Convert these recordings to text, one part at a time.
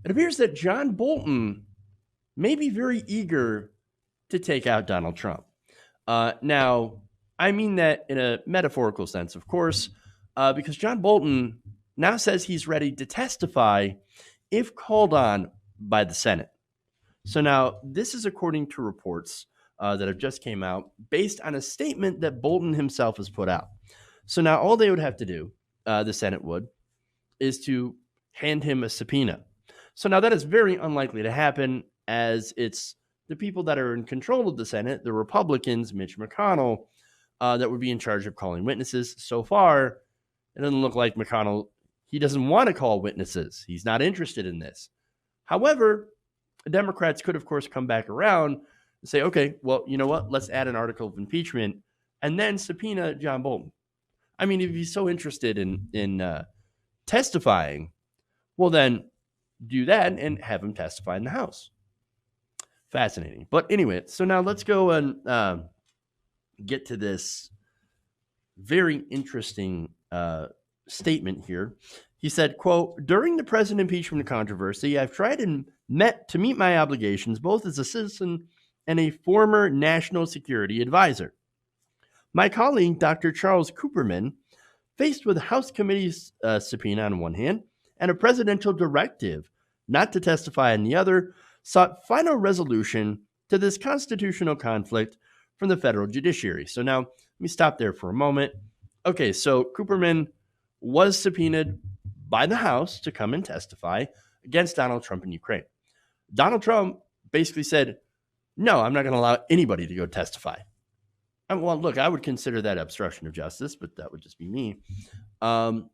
it appears that John Bolton may be very eager to take out Donald Trump. Now, I mean that in a metaphorical sense, of course, because John Bolton now says he's ready to testify if called on by the Senate. So now, this is according to reports that have just came out based on a statement that Bolton himself has put out. So now, all they would have to do, the Senate would, is to hand him a subpoena. So now that is very unlikely to happen, as it's the people that are in control of the Senate, the Republicans, Mitch McConnell, that would be in charge of calling witnesses. So far, it doesn't look like McConnell, he doesn't want to call witnesses. He's not interested in this. However, the Democrats could, of course, come back around and say, okay, well, you know what? Let's add an article of impeachment and then subpoena John Bolton. I mean, if he's so interested in testifying, well, then do that and have him testify in the House. Fascinating. But anyway, so now let's go and get to this very interesting statement here. He said, quote, "During the President impeachment controversy, I've tried and met to meet my obligations both as a citizen and a former national security advisor. My colleague, Dr. Charles Cooperman, faced with House committee's subpoena on one hand and a presidential directive not to testify on the other, sought final resolution to this constitutional conflict from the federal judiciary." So now, let me stop there for a moment. Okay, so Cooperman was subpoenaed by the House to come and testify against Donald Trump in Ukraine. Donald Trump basically said, no, I'm not going to allow anybody to go testify. Well, look, I would consider that obstruction of justice, but that would just be me. And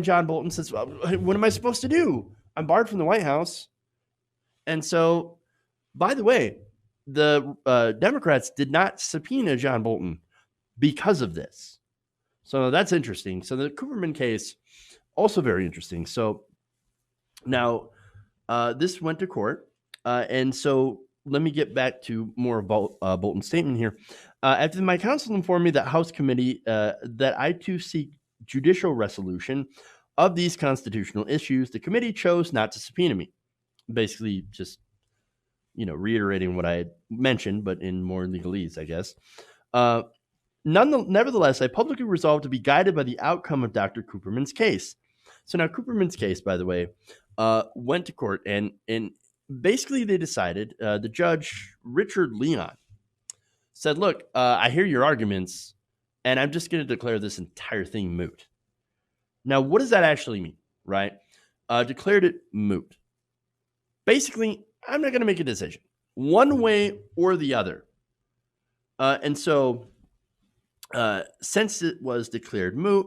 John Bolton says, well, what am I supposed to do? I'm barred from the White House. And so, by the way, the Democrats did not subpoena John Bolton because of this. So that's interesting. So the Cooperman case, also very interesting. So now this went to court. And so let me get back to more about Bolton's statement here. After my counsel informed me that House committee that I too seek judicial resolution of these constitutional issues, the committee chose not to subpoena me. Basically, just reiterating what I had mentioned, but in more legalese, I guess. Nevertheless, I publicly resolved to be guided by the outcome of Dr. Cooperman's case. So now Cooperman's case, by the way, went to court, and basically they decided, the judge, Richard Leon, said, look, I hear your arguments, and I'm just going to declare this entire thing moot. Now, what does that actually mean, right? Declared it moot. Basically, I'm not going to make a decision one way or the other. And so, since it was declared moot,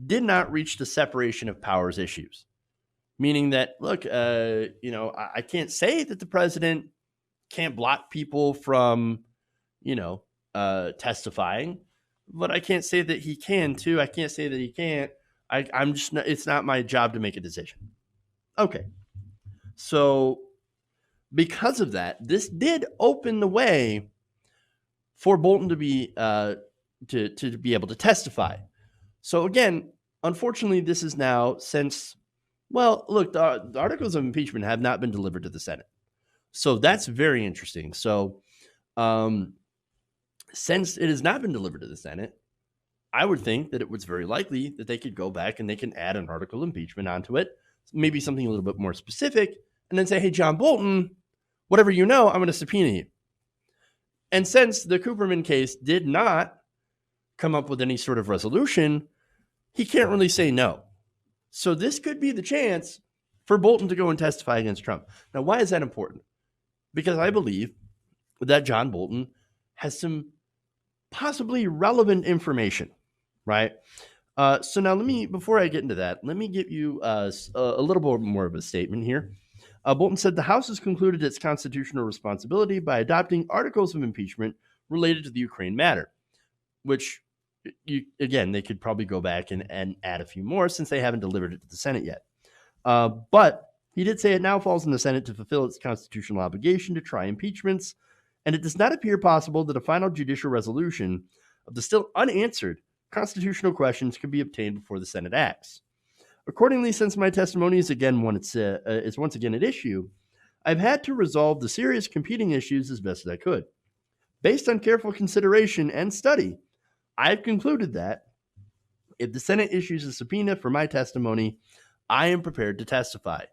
did not reach the separation of powers issues. Meaning that, look, I can't say that the president can't block people from, testifying, but I can't say that he can too. I can't say that he can't. I'm just not, it's not my job to make a decision. Okay. So because of that, this did open the way for Bolton to be to be able to testify. So again, unfortunately, this is now since, well, look, the articles of impeachment have not been delivered to the Senate. So that's very interesting. So since it has not been delivered to the Senate, I would think that it was very likely that they could go back and they can add an article of impeachment onto it, maybe something a little bit more specific, and then say, hey, John Bolton, whatever you know, I'm going to subpoena you. And since the Cooperman case did not come up with any sort of resolution, he can't really say no. So this could be the chance for Bolton to go and testify against Trump. Now, why is that important? Because I believe that John Bolton has some possibly relevant information, right? So now before I get into that, let me give you a little bit more of a statement here. Bolton said the House has concluded its constitutional responsibility by adopting articles of impeachment related to the Ukraine matter, which, they could probably go back and add a few more since they haven't delivered it to the Senate yet. But he did say it now falls on the Senate to fulfill its constitutional obligation to try impeachments, and it does not appear possible that a final judicial resolution of the still unanswered constitutional questions can be obtained before the Senate acts. Accordingly, since my testimony is once again at issue, I've had to resolve the serious competing issues as best as I could. Based on careful consideration and study, I've concluded that if the Senate issues a subpoena for my testimony, I am prepared to testify.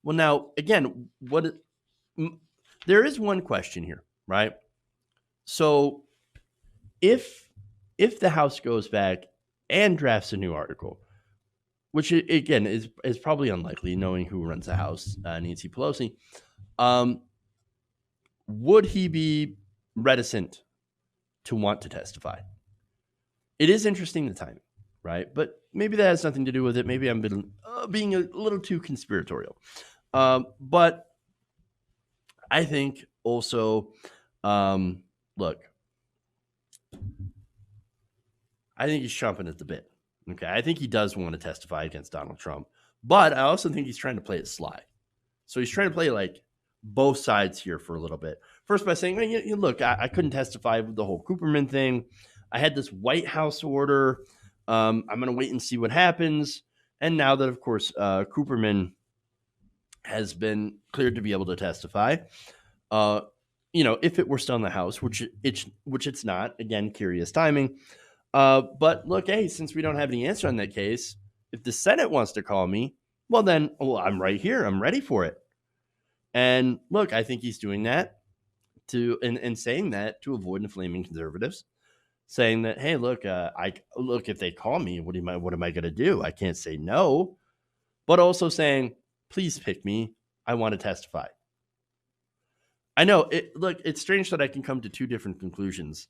Well, now, again, there is one question here, right? So if the House goes back and drafts a new article, which again is probably unlikely, knowing who runs the House, Nancy Pelosi, would he be reticent to want to testify? It is interesting, the timing, right? But maybe that has nothing to do with it. Maybe I'm being a little too conspiratorial. But I think also, look, I think he's chomping at the bit. Okay, I think he does want to testify against Donald Trump, but I also think he's trying to play it sly. So he's trying to play like both sides here for a little bit. First by saying, look, I couldn't testify with the whole Cooperman thing. I had this White House order. I'm going to wait and see what happens. And now that, of course, Cooperman has been cleared to be able to testify, if it were still in the House, which it's not, again, curious timing. But look, hey, since we don't have any answer on that case, if the Senate wants to call me, well, I'm right here. I'm ready for it. And look, I think he's doing that and saying that to avoid inflaming conservatives, saying that, hey, look, if they call me, what am I going to do? I can't say no, but also saying, please pick me. I want to testify. I know it's strange that I can come to two different conclusions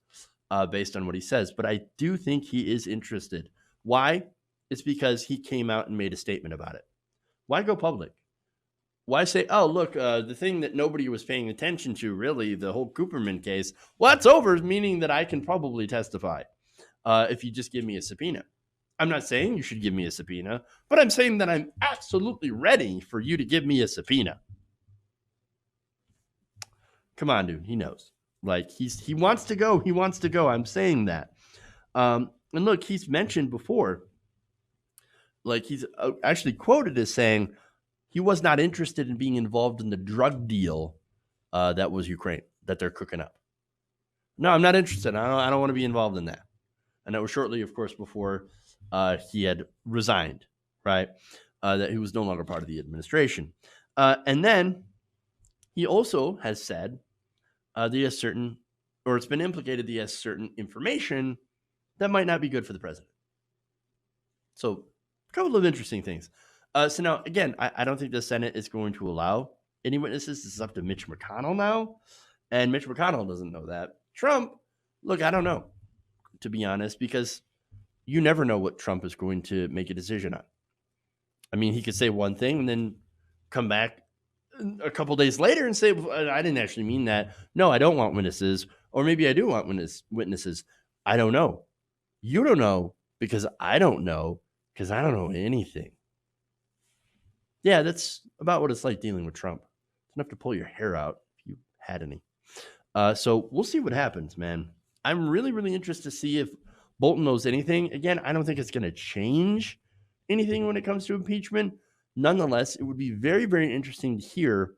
based on what he says, but I do think he is interested. Why? It's because he came out and made a statement about it. Why go public? Why say, oh, look, the thing that nobody was paying attention to, really, the whole Cooperman case, well, it's over, meaning that I can probably testify if you just give me a subpoena. I'm not saying you should give me a subpoena, but I'm saying that I'm absolutely ready for you to give me a subpoena. Come on, dude. He knows. Like, he wants to go. He wants to go. I'm saying that. And look, he's mentioned before, like he's actually quoted as saying he was not interested in being involved in the drug deal that was Ukraine, that they're cooking up. No, I'm not interested. I don't want to be involved in that. And that was shortly, of course, before he had resigned, right? That he was no longer part of the administration. And then he also has said that he has certain, or it's been implicated that he has certain information that might not be good for the president. So a couple of interesting things. So now, again, I don't think the Senate is going to allow any witnesses. This is up to Mitch McConnell now. And Mitch McConnell doesn't know that. Trump, look, I don't know, to be honest, because you never know what Trump is going to make a decision on. I mean, he could say one thing and then come back a couple days later and say, well, I didn't actually mean that. No, I don't want witnesses. Or maybe I do want witnesses. I don't know. You don't know because I don't know anything. Yeah, that's about what it's like dealing with Trump. It's enough to pull your hair out if you had any. So we'll see what happens, man. I'm really, really interested to see if Bolton knows anything. Again, I don't think it's going to change anything when it comes to impeachment. Nonetheless, it would be very, very interesting to hear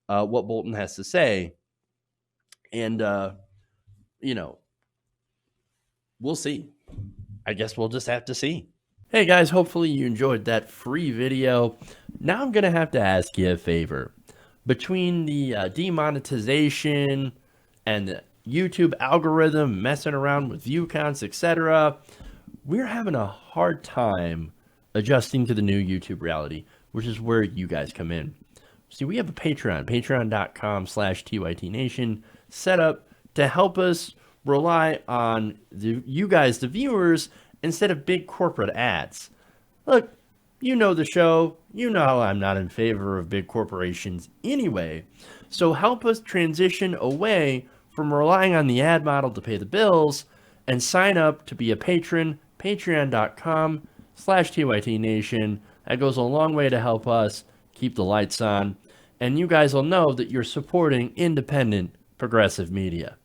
what Bolton has to say. And, we'll see. I guess we'll just have to see. Hey, guys, hopefully you enjoyed that free video. Now I'm going to have to ask you a favor. Between the demonetization and the YouTube algorithm messing around with view counts, etc., we're having a hard time adjusting to the new YouTube reality, which is where you guys come in. See, we have a patreon.com/TYTNation set up to help us rely on you guys, the viewers, instead of big corporate ads. Look, you know the show. You know I'm not in favor of big corporations anyway. So help us transition away from relying on the ad model to pay the bills and sign up to be a patron, patreon.com/TYTNation. That goes a long way to help us keep the lights on. And you guys will know that you're supporting independent progressive media.